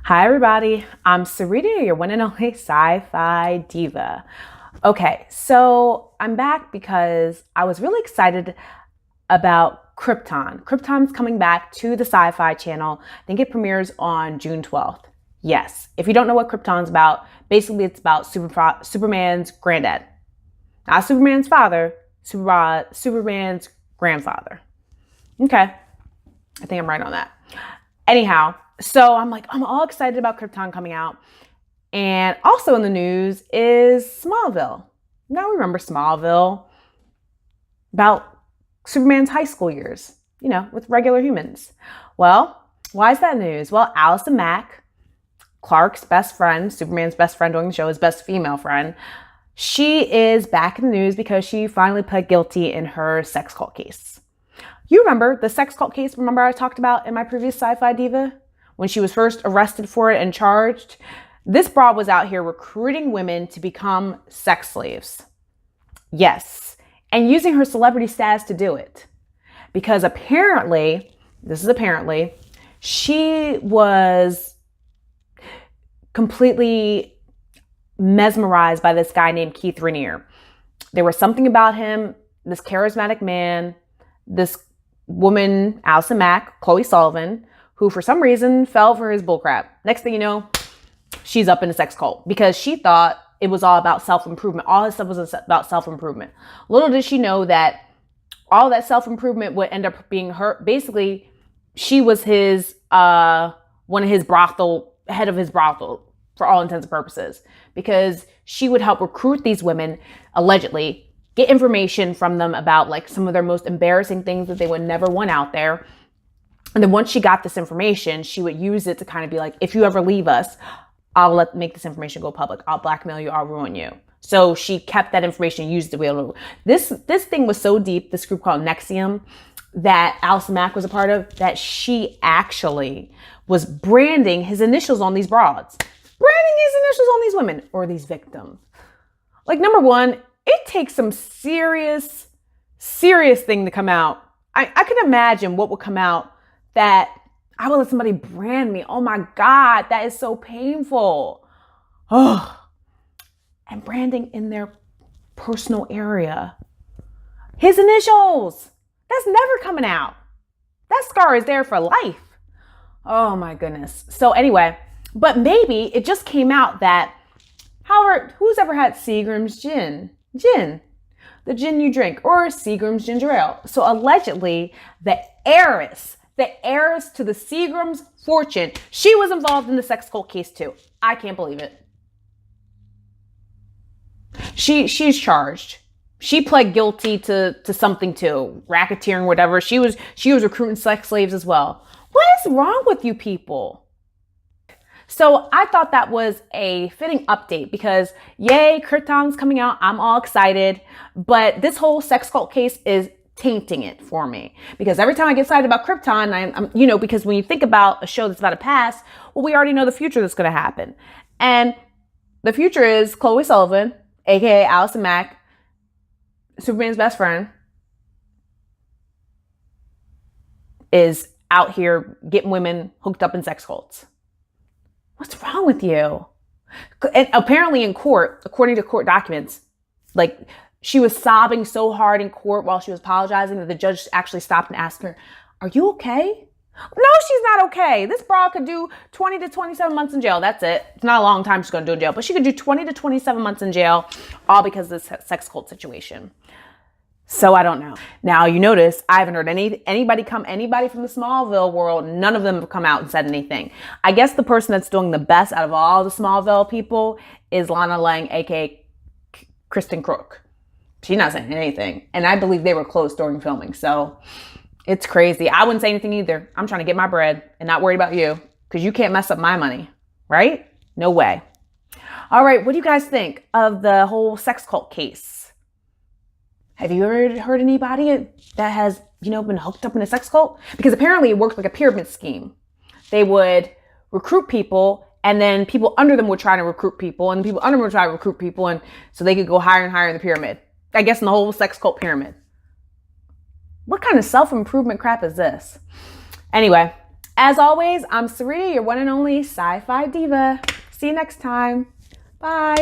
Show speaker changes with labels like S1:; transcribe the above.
S1: Hi, everybody. I'm Sarita, your one and only sci-fi diva. Okay, so I'm back because I was really excited about Krypton. Krypton's coming back to the Sci-Fi Channel. I think it premieres on June 12th. Yes, if you don't know what Krypton's about, basically it's about Superman's granddad. Not Superman's father, Superman's grandfather. Okay, I think I'm right on that. Anyhow, so I'm all excited about Krypton coming out. And also in the news is Smallville. Now remember Smallville, about Superman's high school years, with regular humans. Well, why is that news? Well, Allison Mack, Clark's best friend, Superman's best friend during the show, his best female friend, she is back in the news because she finally pled guilty in her sex cult case. You remember the sex cult case, I talked about in my previous Sci-Fi Diva? When she was first arrested for it and charged? This broad was out here recruiting women to become sex slaves. Yes, and using her celebrity status to do it. Because apparently, she was completely mesmerized by this guy named Keith Raniere. There was something about him, this charismatic man, this woman, Allison Mack, Chloe Sullivan, who for some reason fell for his bullcrap. Next thing you know, she's up in a sex cult because she thought it was all about self-improvement. All his stuff was about self-improvement. Little did she know that all that self-improvement would end up being her. Basically, she was his, head of his brothel for all intents and purposes, because she would help recruit these women, allegedly, get information from them about some of their most embarrassing things that they would never want out there. And then once she got this information, she would use it to kind of be like, if you ever leave us, I'll make this information go public. I'll blackmail you. I'll ruin you. So she kept that information, used it to be able to. This thing was so deep, this group called NXIVM, that Allison Mack was a part of, that she actually was branding his initials on these broads. Branding his initials on these women or these victims. Number one, it takes some serious thing to come out. I can imagine what would come out that I would let somebody brand me. Oh my God, that is so painful. Oh, and branding in their personal area. His initials. That's never coming out. That scar is there for life. Oh my goodness. So anyway, but maybe it just came out that, however, who's ever had Seagram's gin? The gin you drink, or Seagram's ginger ale. So allegedly, the heiress to the Seagram's fortune, she was involved in the sex cult case too. I can't believe it. She's charged. She pled guilty to something too, racketeering, whatever. She was recruiting sex slaves as well. What is wrong with you people? So I thought that was a fitting update because, yay, Krypton's coming out. I'm all excited. But this whole sex cult case is tainting it for me. Because every time I get excited about Krypton, I'm because when you think about a show that's about to pass, well, we already know the future that's going to happen. And the future is Chloe Sullivan, aka Allison Mack, Superman's best friend, is out here getting women hooked up in sex cults. What's wrong with you? And apparently in court, according to court documents, she was sobbing so hard in court while she was apologizing that the judge actually stopped and asked her, "Are you okay?" No, she's not okay. This broad could do 20 to 27 months in jail. That's it. It's not a long time she's going to do in jail, but she could do 20 to 27 months in jail, all because of this sex cult situation. So I don't know. Now you notice I haven't heard anybody from the Smallville world. None of them have come out and said anything. I guess the person that's doing the best out of all the Smallville people is Lana Lang, aka Kristen Crook. She's not saying anything, and I believe they were close during filming. So it's crazy. I wouldn't say anything either. I'm trying to get my bread and not worried about you because you can't mess up my money, right? No way. All right, what do you guys think of the whole sex cult case? Have you ever heard anybody that has, been hooked up in a sex cult? Because apparently it works like a pyramid scheme. They would recruit people, and then people under them would try to recruit people, and people under them would try to recruit people, and so they could go higher and higher in the pyramid. I guess in the whole sex cult pyramid. What kind of self-improvement crap is this? Anyway, As always, I'm Sarita, your one and only sci-fi diva. See you next time. Bye.